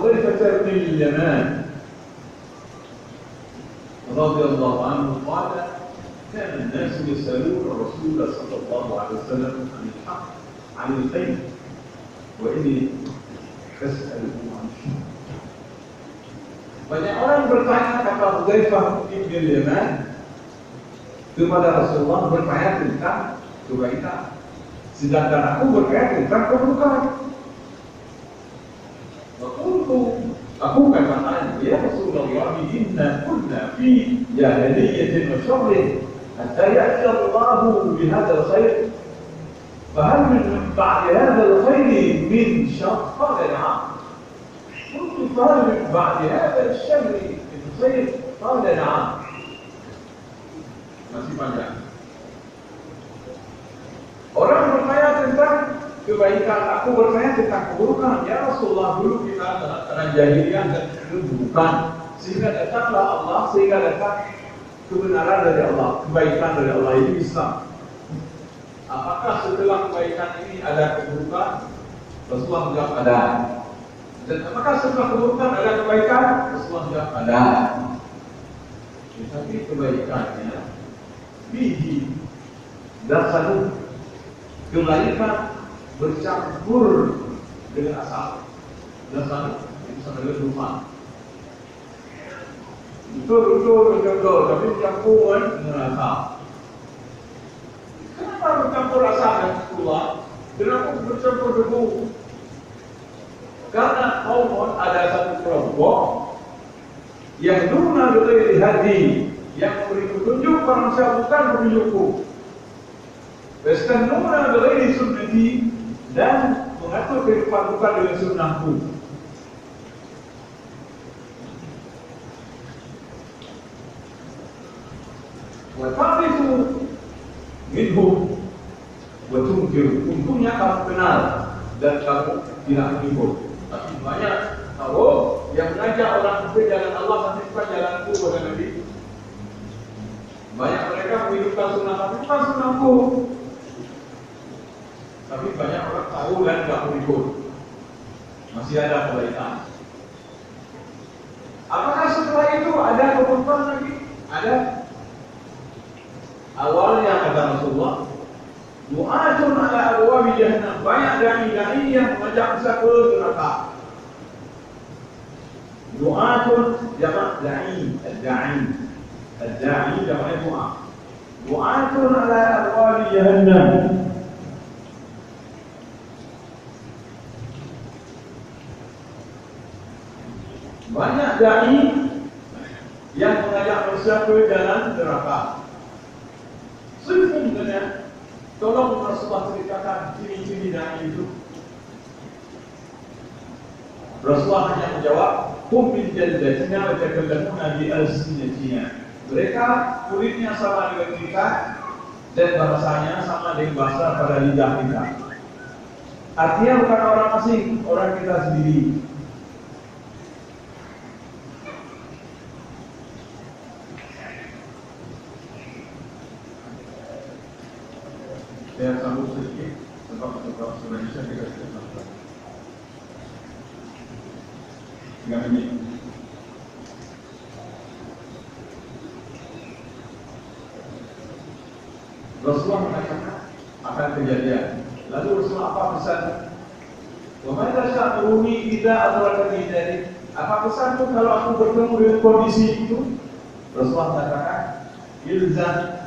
حذيفة بن اليمان رضي الله عنه قال: كان الناس يسألون الرسول صلى الله عليه وسلم عن الحق عن الخير وإني أسأله عن الشر. Banyak orang bertanya, kata Hudzaifah bin Yaman kepada Rasulullah, bertanya tentang kebaikan, sedangkan aku bertanya tentang keburukan. Aku katakan, ya Rasulullah, inna kunna fi jahiliyatin wa syarrin hatta ya'ti Allahu bihadzal khair fahal min ba'di hadzal khairi min syarr? Qala na'am. قلت فهل من بعد هذا الشر من خير؟ قال نعم. Masih panjang. Orang bertanya tentang kebaikan, aku bertanya tentang keburukan. Ya Rasulullah, dulu kita dalam jahiliyah dan keburukan, sehingga datanglah Allah, sehingga datang kebenaran dari Allah, kebaikan dari Allah, ini Islam. Apakah setelah kebaikan ini ada keburukan? Rasulullah menjawab ada. Dan apakah setelah keburukan ada kebaikan? Rasulullah menjawab ada. Tapi kebaikannya bihi dasar kebaikan bercampur dengan asal. Dasar itu sama dengan rumah. Betul, tapi campuran dengan asal. Kenapa bercampur asal dan keluar? Kenapa bercampur debu? Karena kaum ada satu kelompok yang duna dari hadi, yang memberi petunjuk manusia bukan petunjukku. Bahkan duna dari sunnati, dan mengatur kehidupan bukan dengan sunnahku. Wa ta'rifu minhum wa tunkiru. Untungnya kamu kenal dan kamu tidak mengikut. Tapi banyak tahu yang mengajak orang ke jalan Allah tapi bukan jalanku, kata Nabi. Banyak mereka menghidupkan sunnah tapi bukan sunnahku. Tapi banyak orang tahu dan tidak mengikut. Masih ada kebaikan. Apakah setelah itu ada keburukan lagi? Ada. Awalnya kata Rasulullah, du'atun ala abwabi jahannam, banyak dai-dai yang mengajak kita ke neraka. Du'atun jamak da'i, ad-da'i jamaknya du'a. Du'atun ala abwabi jahannam. Banyak dai yang mengajak manusia ke jalan neraka. Sebenarnya tolong Rasulullah ceritakan ciri-ciri dai itu. Rasulullah hanya menjawab, hum min jaldatina wa takallamuna bi alsinatina. Mereka kulitnya sama dengan kita dan bahasanya sama dengan bahasa pada lidah kita. Artinya bukan orang asing, orang kita sendiri. Saya sambung sedikit sebab Indonesia kita sudah sampai 3 menit. Rasulullah mengatakan akan kejadian. Lalu Rasulullah apa pesannya? Wa madza sya'uruni idza adrakani dzalik? Apa pesanku kalau aku bertemu dengan kondisi itu? Rasulullah mengatakan, ilzam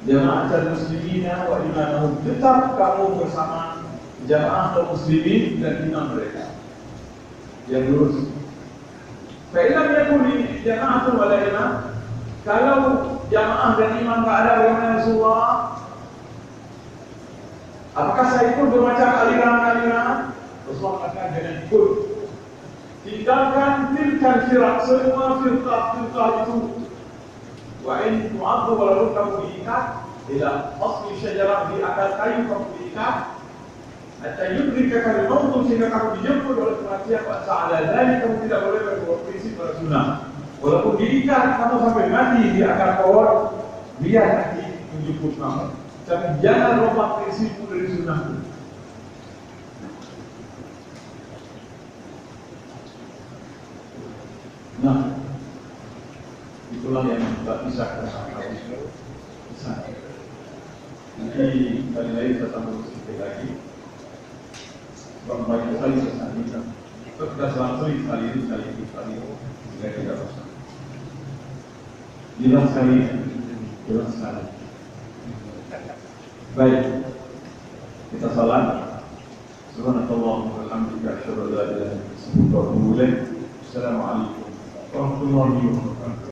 jama'atul muslimina wa imamahum, tetap kamu bersama jamaah kaum muslimin dan imam mereka yang lurus. Fa'ilam yakuni jama'atul wala imam, kalau jamaah dan imam tak ada, bagaimana Rasulullah? Apakah saya ikut bermacam aliran-aliran? Rasulullah katakan jangan ikut. Tinggalkan tilkan firak, semua firqah itu. Wa in tu'adhu walaupun kamu diikat ila asli syajarah, di akar kayu kamu diikat hatta yudrika kal maut, sehingga kamu dijemput oleh kematian. Wa ta'ala dzalik, kamu tidak boleh berbuat prinsip pada sunnah. Walaupun diikat kamu sampai mati di akar pohon, biar nanti menjemput kamu. Tapi jangan lupa prinsip dari sunnahku. Nah, itulah yang kita pisahkan bisa. Nanti kali lain saya sambung sedikit lagi. Banyak sekali pesan kita. Kita selalu sekali ini jika tidak usah. Jelas sekali. Baik, kita salat. Subhanallah walhamdulillah, asyhadu an la ilaha illallah wa atubu ilaik. Assalamualaikum warahmatullahi wabarakatuh.